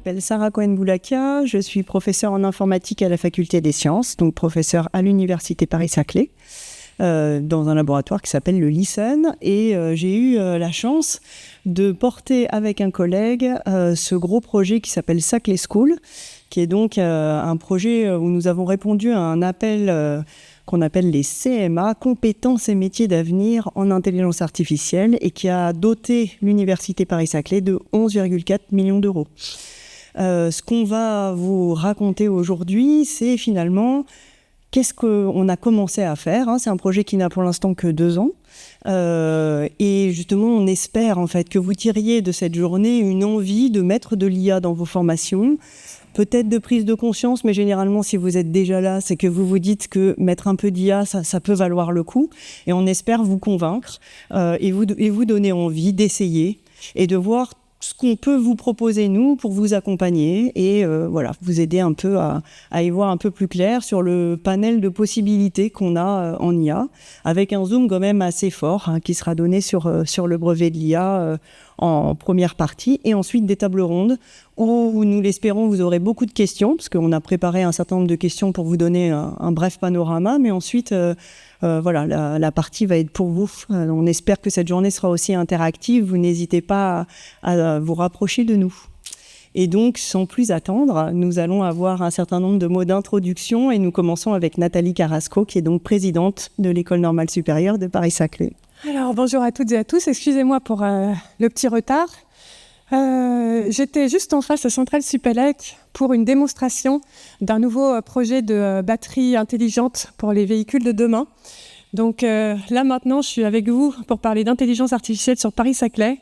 m'appelle Sarah Cohen-Boulakia, je suis professeure en informatique à la Faculté des Sciences, donc professeure à l'Université Paris-Saclay, dans un laboratoire qui s'appelle le LISEN. Et j'ai eu la chance de porter avec un collègue ce gros projet qui s'appelle Saclay School, qui est donc un projet où nous avons répondu à un appel qu'on appelle les CMA, compétences et métiers d'avenir en intelligence artificielle, et qui a doté l'Université Paris-Saclay de 11,4 millions d'euros. Ce qu'on va vous raconter aujourd'hui, c'est finalement qu'est-ce qu'on a commencé à faire. C'est un projet qui n'a pour l'instant que 2 ans. Et justement, on espère en fait que vous tiriez de cette journée une envie de mettre de l'IA dans vos formations, peut-être de prise de conscience, mais généralement, si vous êtes déjà là, c'est que vous vous dites que mettre un peu d'IA, ça peut valoir le coup. Et on espère vous convaincre et vous donner envie d'essayer et de voir ce qu'on peut vous proposer, nous, pour vous accompagner et vous aider un peu à y voir un peu plus clair sur le panel de possibilités qu'on a en IA, avec un zoom quand même assez fort qui sera donné sur le brevet de l'IA en première partie, et ensuite des tables rondes où, nous l'espérons, vous aurez beaucoup de questions, parce qu'on a préparé un certain nombre de questions pour vous donner un bref panorama, mais ensuite, la partie va être pour vous. On espère que cette journée sera aussi interactive. Vous n'hésitez pas à vous rapprocher de nous. Et donc, sans plus attendre, nous allons avoir un certain nombre de mots d'introduction, et nous commençons avec Nathalie Carrasco, qui est donc présidente de l'École normale supérieure de Paris-Saclay. Alors, bonjour à toutes et à tous. Excusez-moi pour le petit retard. J'étais juste en face à Centrale Supélec pour une démonstration d'un nouveau projet de batterie intelligente pour les véhicules de demain. Donc là, maintenant, je suis avec vous pour parler d'intelligence artificielle sur Paris-Saclay.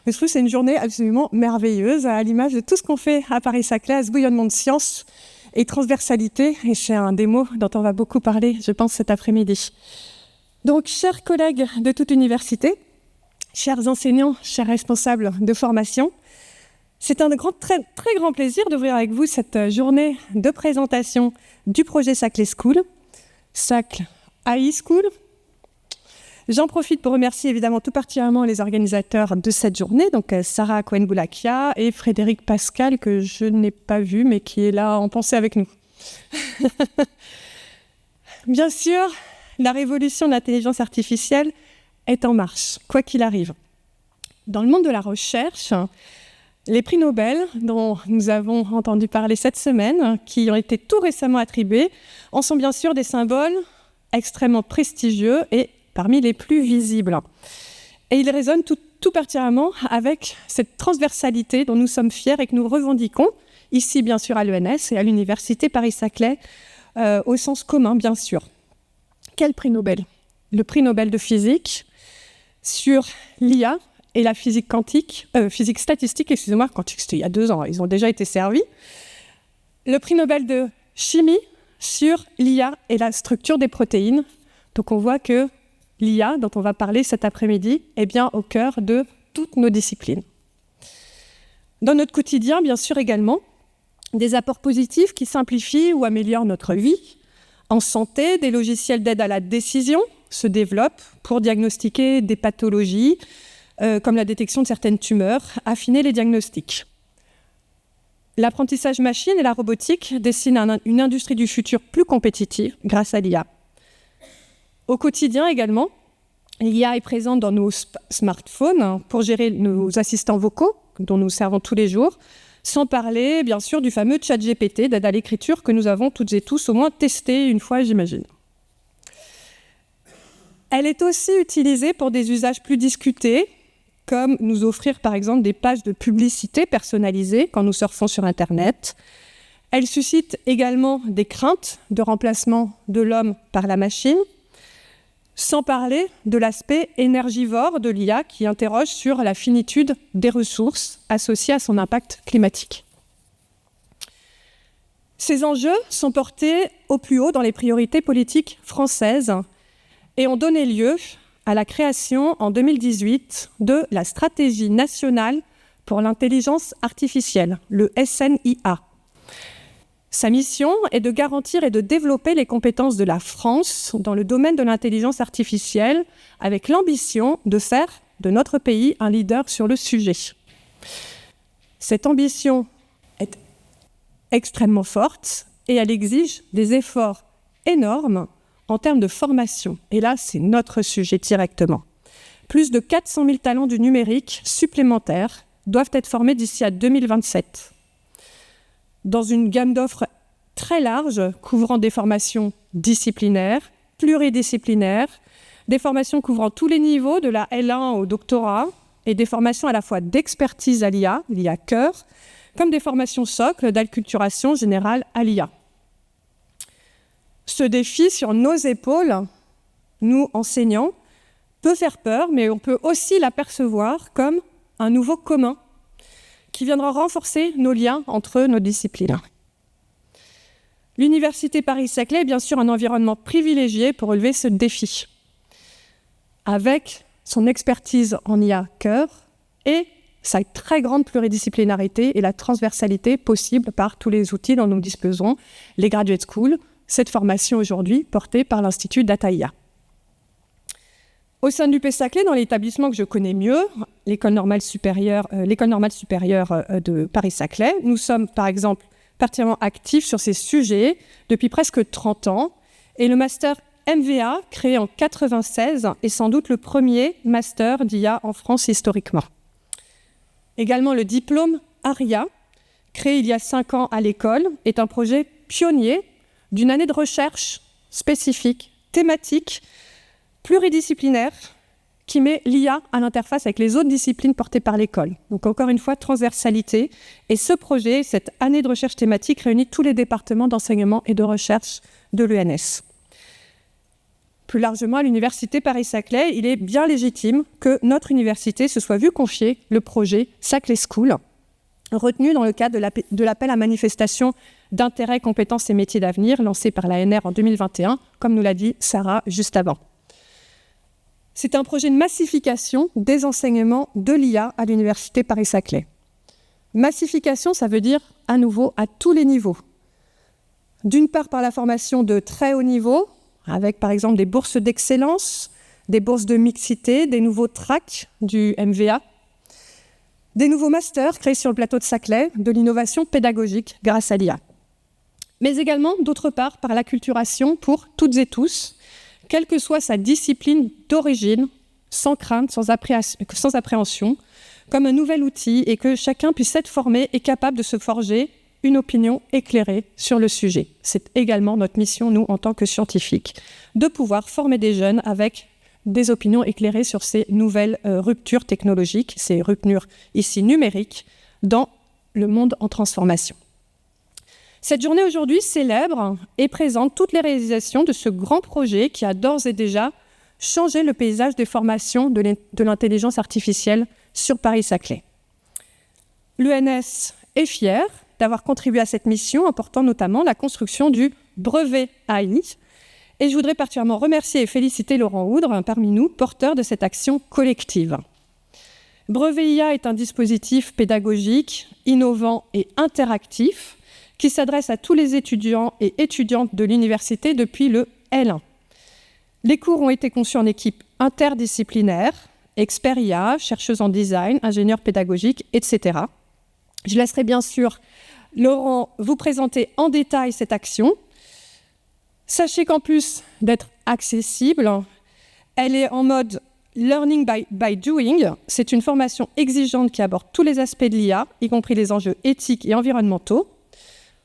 Je trouve que c'est une journée absolument merveilleuse, à l'image de tout ce qu'on fait à Paris-Saclay, à ce bouillonnement de science et transversalité. Et c'est un des mots dont on va beaucoup parler, je pense, cet après-midi. Donc, chers collègues de toute université, chers enseignants, chers responsables de formation, c'est un très, très grand plaisir d'ouvrir avec vous cette journée de présentation du projet Saclay School, Saclay AI School. J'en profite pour remercier évidemment tout particulièrement les organisateurs de cette journée, donc Sarah Cohen-Boulakia et Frédéric Pascal, que je n'ai pas vu, mais qui est là en pensée avec nous. Bien sûr, la révolution de l'intelligence artificielle est en marche, quoi qu'il arrive. Dans le monde de la recherche, les prix Nobel, dont nous avons entendu parler cette semaine, qui ont été tout récemment attribués, en sont bien sûr des symboles extrêmement prestigieux et parmi les plus visibles. Et ils résonnent tout particulièrement avec cette transversalité dont nous sommes fiers et que nous revendiquons, ici bien sûr à l'ENS et à l'Université Paris-Saclay, au sens commun bien sûr. Quel prix Nobel ? Le prix Nobel de physique sur l'IA et la physique quantique, physique statistique, quantique, c'était il y a 2 ans, ils ont déjà été servis. Le prix Nobel de chimie sur l'IA et la structure des protéines. Donc on voit que l'IA, dont on va parler cet après-midi, est bien au cœur de toutes nos disciplines. Dans notre quotidien, bien sûr également, des apports positifs qui simplifient ou améliorent notre vie. En santé, des logiciels d'aide à la décision se développent pour diagnostiquer des pathologies, comme la détection de certaines tumeurs, affiner les diagnostics. L'apprentissage machine et la robotique dessinent une industrie du futur plus compétitive grâce à l'IA. Au quotidien également, l'IA est présente dans nos smartphones pour gérer nos assistants vocaux dont nous servons tous les jours, sans parler bien sûr du fameux ChatGPT d'aide à l'écriture que nous avons toutes et tous au moins testé une fois, j'imagine. Elle est aussi utilisée pour des usages plus discutés, comme nous offrir par exemple des pages de publicité personnalisées quand nous surfons sur Internet. Elle suscite également des craintes de remplacement de l'homme par la machine, sans parler de l'aspect énergivore de l'IA qui interroge sur la finitude des ressources associées à son impact climatique. Ces enjeux sont portés au plus haut dans les priorités politiques françaises et ont donné lieu à la création en 2018 de la Stratégie nationale pour l'intelligence artificielle, le SNIA. Sa mission est de garantir et de développer les compétences de la France dans le domaine de l'intelligence artificielle, avec l'ambition de faire de notre pays un leader sur le sujet. Cette ambition est extrêmement forte et elle exige des efforts énormes en termes de formation. Et là, c'est notre sujet directement. Plus de 400 000 talents du numérique supplémentaires doivent être formés d'ici à 2027. Dans une gamme d'offres très large, couvrant des formations disciplinaires, pluridisciplinaires, des formations couvrant tous les niveaux, de la L1 au doctorat, et des formations à la fois d'expertise à l'IA cœur, comme des formations socles d'acculturation générale à l'IA. Ce défi sur nos épaules, nous enseignants, peut faire peur, mais on peut aussi l'apercevoir comme un nouveau commun qui viendra renforcer nos liens entre nos disciplines. L'Université Paris-Saclay est bien sûr un environnement privilégié pour relever ce défi, avec son expertise en IA cœur et sa très grande pluridisciplinarité et la transversalité possible par tous les outils dont nous disposons, les graduate schools, cette formation aujourd'hui portée par l'Institut Data-IA. Au sein de l'UP-Saclay, dans l'établissement que je connais mieux, l'École normale supérieure de Paris-Saclay, nous sommes par exemple particulièrement actifs sur ces sujets depuis presque 30 ans et le master MVA, créé en 1996, est sans doute le premier master d'IA en France historiquement. Également, le diplôme ARIA, créé il y a 5 ans à l'école, est un projet pionnier d'une année de recherche spécifique, thématique, pluridisciplinaire, qui met l'IA à l'interface avec les autres disciplines portées par l'école. Donc encore une fois, transversalité. Et ce projet, cette année de recherche thématique, réunit tous les départements d'enseignement et de recherche de l'ENS. Plus largement, à l'Université Paris-Saclay, il est bien légitime que notre université se soit vue confier le projet Saclay School, retenu dans le cadre de l'appel à manifestation d'intérêt, compétences et métiers d'avenir, lancé par l'ANR en 2021, comme nous l'a dit Sarah juste avant. C'est un projet de massification des enseignements de l'IA à l'Université Paris-Saclay. Massification, ça veut dire, à nouveau, à tous les niveaux. D'une part, par la formation de très haut niveau, avec par exemple des bourses d'excellence, des bourses de mixité, des nouveaux tracks du MVA, des nouveaux masters créés sur le plateau de Saclay, de l'innovation pédagogique grâce à l'IA. Mais également, d'autre part, par l'acculturation pour toutes et tous, quelle que soit sa discipline d'origine, sans crainte, sans appréhension, comme un nouvel outil et que chacun puisse être formé et capable de se forger une opinion éclairée sur le sujet. C'est également notre mission, nous, en tant que scientifiques, de pouvoir former des jeunes avec des opinions éclairées sur ces nouvelles ruptures technologiques, ces ruptures ici numériques, dans le monde en transformation. Cette journée aujourd'hui célèbre et présente toutes les réalisations de ce grand projet qui a d'ores et déjà changé le paysage des formations de l'intelligence artificielle sur Paris-Saclay. L'ENS est fier d'avoir contribué à cette mission en portant notamment la construction du brevet AI. Et je voudrais particulièrement remercier et féliciter Laurent Houdre, parmi nous, porteur de cette action collective. Brevet IA est un dispositif pédagogique, innovant et interactif qui s'adresse à tous les étudiants et étudiantes de l'université depuis le L1. Les cours ont été conçus en équipe interdisciplinaire, experts IA, chercheuses en design, ingénieurs pédagogiques, etc. Je laisserai bien sûr Laurent vous présenter en détail cette action. Sachez qu'en plus d'être accessible, elle est en mode Learning by Doing. C'est une formation exigeante qui aborde tous les aspects de l'IA, y compris les enjeux éthiques et environnementaux.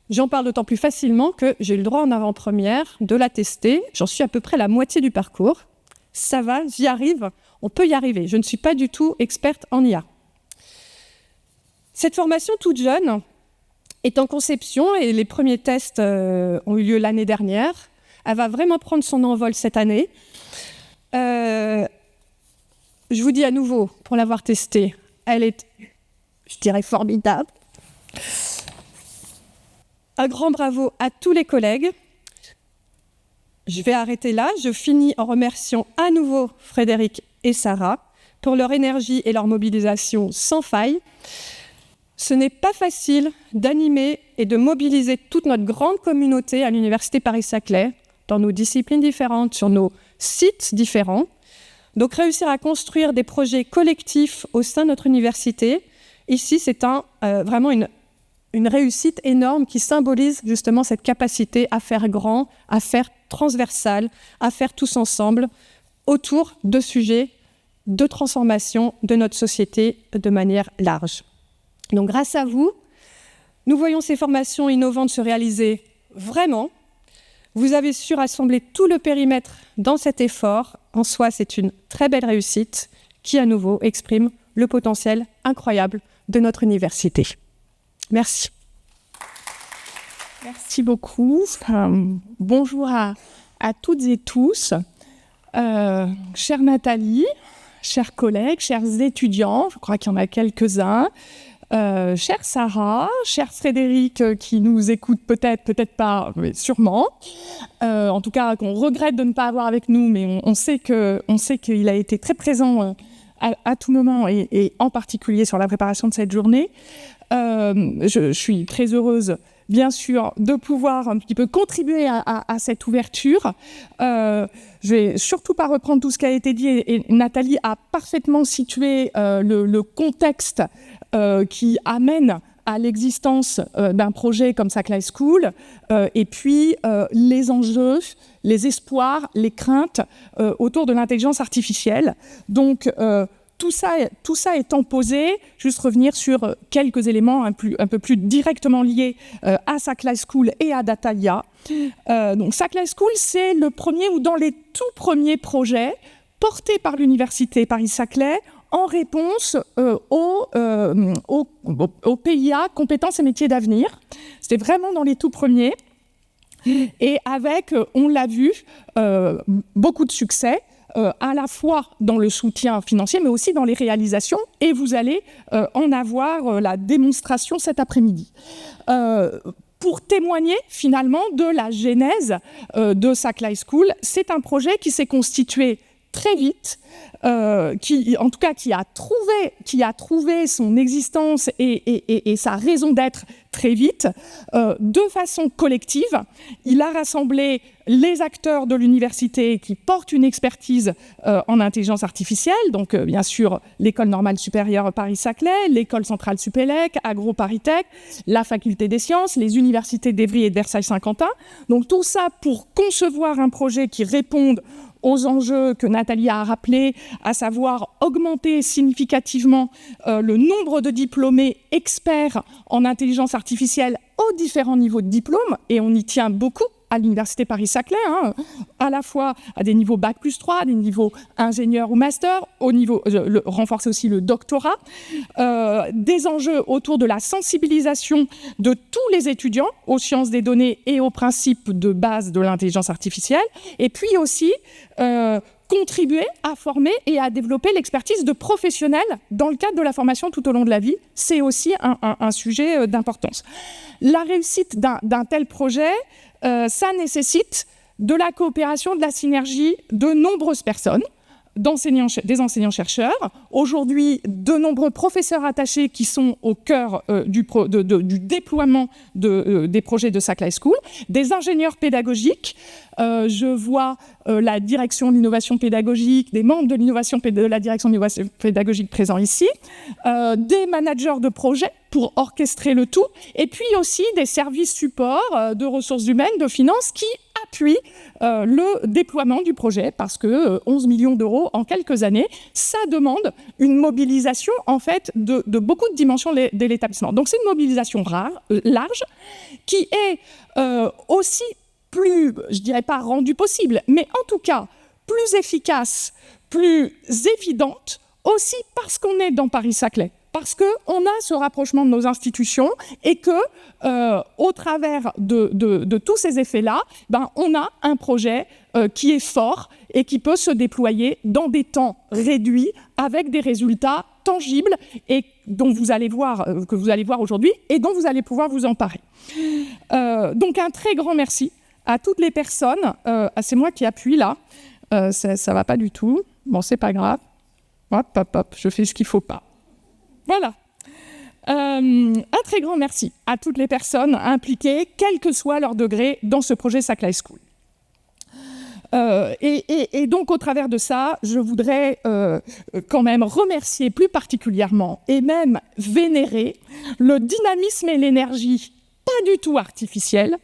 J'en parle d'autant plus facilement que j'ai eu le droit en avant-première de la tester. J'en suis à peu près la moitié du parcours. Ça va, j'y arrive, on peut y arriver. Je ne suis pas du tout experte en IA. Cette formation toute jeune est en conception et les premiers tests ont eu lieu l'année dernière. Elle va vraiment prendre son envol cette année. Je vous dis à nouveau, pour l'avoir testée, elle est, je dirais, formidable. Un grand bravo à tous les collègues. Je vais arrêter là. Je finis en remerciant à nouveau Frédéric et Sarah pour leur énergie et leur mobilisation sans faille. Ce n'est pas facile d'animer et de mobiliser toute notre grande communauté à l'Université Paris-Saclay, dans nos disciplines différentes, sur nos sites différents. Donc réussir à construire des projets collectifs au sein de notre université, ici c'est vraiment une une réussite énorme qui symbolise justement cette capacité à faire grand, à faire transversal, à faire tous ensemble autour de sujets de transformation de notre société de manière large. Donc grâce à vous, nous voyons ces formations innovantes se réaliser vraiment. Vous avez su rassembler tout le périmètre dans cet effort. En soi, c'est une très belle réussite qui, à nouveau, exprime le potentiel incroyable de notre université. Merci. Merci beaucoup. Bonjour à toutes et tous. Chère Nathalie, chers collègues, chers étudiants, je crois qu'il y en a quelques-uns, chère Sarah, cher Frédéric qui nous écoute peut-être pas, mais sûrement. En tout cas, qu'on regrette de ne pas avoir avec nous, mais on sait qu'il a été très présent à tout moment et en particulier sur la préparation de cette journée. Je suis très heureuse, bien sûr, de pouvoir un petit peu contribuer à cette ouverture. Je vais surtout pas reprendre tout ce qui a été dit et Nathalie a parfaitement situé le contexte qui amène à l'existence d'un projet comme Saclay School et puis les enjeux, les espoirs, les craintes autour de l'intelligence artificielle. Donc, tout ça étant posé, juste revenir sur quelques éléments un peu plus directement liés à Saclay School et à Datalia. Donc Saclay School, c'est le premier ou dans les tout premiers projets portés par l'université Paris-Saclay en réponse au PIA, compétences et métiers d'avenir. C'était vraiment dans les tout premiers. Et avec, on l'a vu, beaucoup de succès. À la fois dans le soutien financier, mais aussi dans les réalisations, et vous allez en avoir la démonstration cet après-midi. Pour témoigner finalement de la genèse de Saclay School, c'est un projet qui s'est constitué très vite, qui a trouvé son existence et sa raison d'être très vite, de façon collective. Il a rassemblé les acteurs de l'université qui portent une expertise en intelligence artificielle, donc bien sûr l'École normale supérieure Paris-Saclay, l'École centrale Supélec, Agro-Paris-Tech, la faculté des sciences, les universités d'Evry et de Versailles-Saint-Quentin. Donc tout ça pour concevoir un projet qui réponde aux enjeux que Nathalie a rappelés, à savoir augmenter significativement le nombre de diplômés experts en intelligence artificielle aux différents niveaux de diplôme, et on y tient beaucoup à l'université Paris-Saclay, à la fois à des niveaux Bac plus 3, à des niveaux ingénieur ou master, au niveau renforcer aussi le doctorat, des enjeux autour de la sensibilisation de tous les étudiants aux sciences des données et aux principes de base de l'intelligence artificielle, et puis aussi contribuer à former et à développer l'expertise de professionnels dans le cadre de la formation tout au long de la vie. C'est aussi un sujet d'importance. La réussite d'un tel projet, ça nécessite de la coopération, de la synergie de nombreuses personnes, des enseignants-chercheurs, aujourd'hui de nombreux professeurs attachés qui sont au cœur du déploiement des projets de Saclay School, des ingénieurs pédagogiques, je vois la direction de l'innovation pédagogique, des membres de la direction de l'innovation pédagogique présents ici, des managers de projets pour orchestrer le tout, et puis aussi des services supports de ressources humaines, de finances qui appuient le déploiement du projet, parce que 11 millions d'euros en quelques années, ça demande une mobilisation en fait de beaucoup de dimensions de l'établissement. Donc c'est une mobilisation large, qui est aussi plus, je dirais pas rendue possible, mais en tout cas plus efficace, plus évidente, aussi parce qu'on est dans Paris-Saclay, parce qu'on a ce rapprochement de nos institutions et que, au travers de tous ces effets-là, on a un projet qui est fort et qui peut se déployer dans des temps réduits avec des résultats tangibles et que vous allez voir aujourd'hui et dont vous allez pouvoir vous emparer. Donc un très grand merci à toutes les personnes. C'est moi qui appuie là. Ça va pas du tout. Bon, c'est pas grave. Hop, je fais ce qu'il faut pas. Voilà. Un très grand merci à toutes les personnes impliquées, quel que soit leur degré, dans ce projet Saclay School. Et donc, au travers de ça, je voudrais quand même remercier plus particulièrement et même vénérer le dynamisme et l'énergie pas du tout artificielle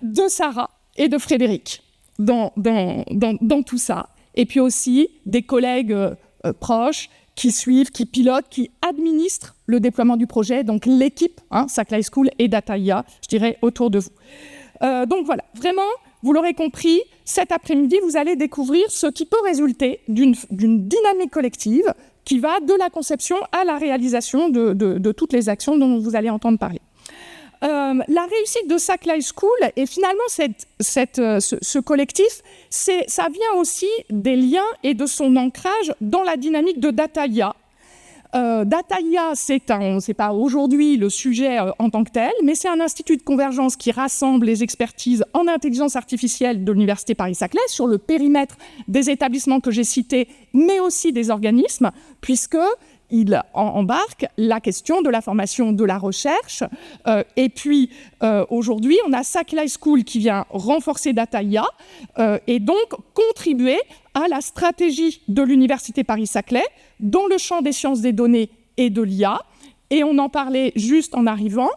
de Sarah et de Frédéric dans tout ça. Et puis aussi des collègues proches qui suivent, qui pilotent, qui administrent le déploiement du projet, donc l'équipe, Sackler High School et Data.IA, je dirais, autour de vous. Donc voilà, vraiment, vous l'aurez compris, cet après-midi, vous allez découvrir ce qui peut résulter d'une dynamique collective qui va de la conception à la réalisation de toutes les actions dont vous allez entendre parler. La réussite de Sackler High School et finalement ce collectif, ça vient aussi des liens et de son ancrage dans la dynamique de Data.IA. Data.IA, c'est pas aujourd'hui le sujet en tant que tel, mais c'est un institut de convergence qui rassemble les expertises en intelligence artificielle de l'Université Paris-Saclay sur le périmètre des établissements que j'ai cités, mais aussi des organismes, puisqu'il embarque la question de la formation, de la recherche. Et puis, aujourd'hui, on a Sackler High School qui vient renforcer Data.IA et donc contribuer à la stratégie de l'Université Paris-Saclay dans le champ des sciences des données et de l'IA. Et on en parlait juste en arrivant.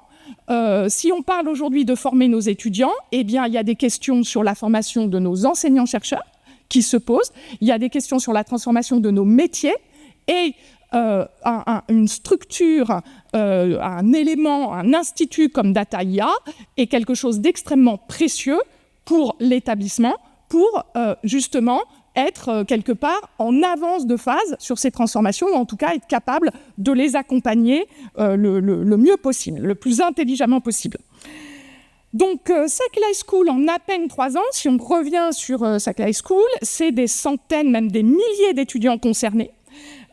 Si on parle aujourd'hui de former nos étudiants, eh bien, il y a des questions sur la formation de nos enseignants-chercheurs qui se posent. Il y a des questions sur la transformation de nos métiers et une structure, un élément, un institut comme Data.IA est quelque chose d'extrêmement précieux pour l'établissement, pour justement être quelque part en avance de phase sur ces transformations, ou en tout cas être capable de les accompagner le mieux possible, le plus intelligemment possible. Donc, Sackler High School, en à peine 3 ans, si on revient sur Sackler High School, c'est des centaines, même des milliers d'étudiants concernés,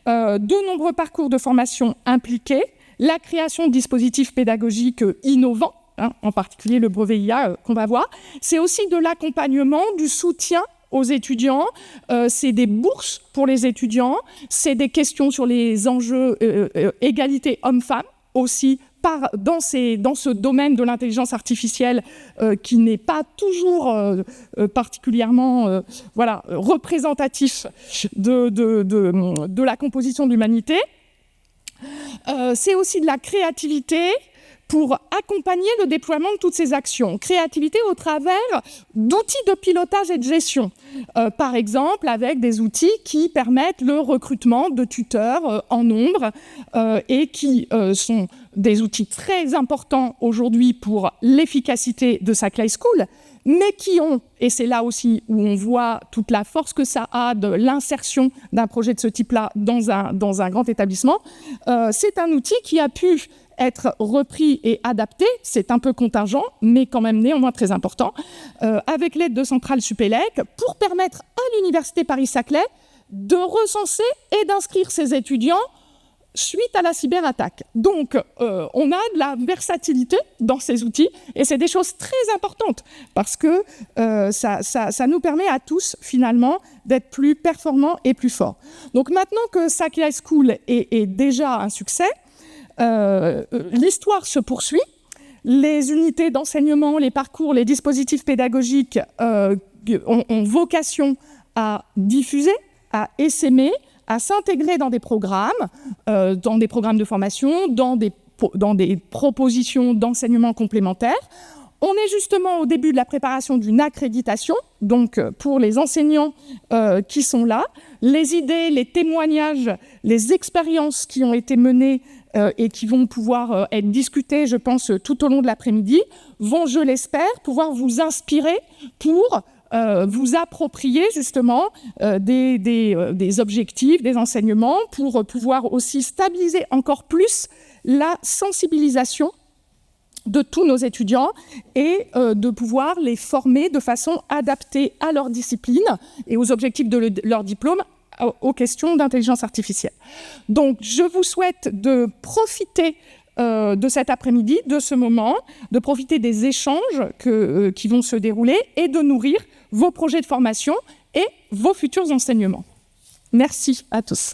de nombreux parcours de formation impliqués, la création de dispositifs pédagogiques innovants, en particulier le brevet IA qu'on va voir. C'est aussi de l'accompagnement, du soutien aux étudiants, c'est des bourses pour les étudiants, c'est des questions sur les enjeux égalité hommes-femmes aussi, dans ce domaine de l'intelligence artificielle qui n'est pas toujours particulièrement représentatif de la composition de l'humanité. C'est aussi de la créativité pour accompagner le déploiement de toutes ces actions. Créativité au travers d'outils de pilotage et de gestion. Par exemple, avec des outils qui permettent le recrutement de tuteurs en nombre et qui sont des outils très importants aujourd'hui pour l'efficacité de Sackler High School, mais qui ont, et c'est là aussi où on voit toute la force que ça a de l'insertion d'un projet de ce type-là dans un grand établissement, c'est un outil qui a pu être repris et adapté, c'est un peu contingent, mais quand même néanmoins très important, avec l'aide de Centrale Supélec, pour permettre à l'Université Paris-Saclay de recenser et d'inscrire ses étudiants suite à la cyberattaque. Donc, on a de la versatilité dans ces outils, et c'est des choses très importantes, parce que ça nous permet à tous, finalement, d'être plus performants et plus forts. Donc, maintenant que Sackler High School est déjà un succès, l'histoire se poursuit. Les unités d'enseignement, les parcours, les dispositifs pédagogiques ont vocation à diffuser, à essaimer, à s'intégrer dans des programmes de formation, dans des propositions d'enseignement complémentaires. On est justement au début de la préparation d'une accréditation, donc pour les enseignants qui sont là. Les idées, les témoignages, les expériences qui ont été menées et qui vont pouvoir être discutées, je pense, tout au long de l'après-midi, vont, je l'espère, pouvoir vous inspirer pour vous approprier justement des objectifs, des enseignements, pour pouvoir aussi stabiliser encore plus la sensibilisation de tous nos étudiants et de pouvoir les former de façon adaptée à leur discipline et aux objectifs de leur diplôme, aux questions d'intelligence artificielle. Donc, je vous souhaite de profiter de cet après-midi, de ce moment, de profiter des échanges qui vont se dérouler et de nourrir vos projets de formation et vos futurs enseignements. Merci à tous.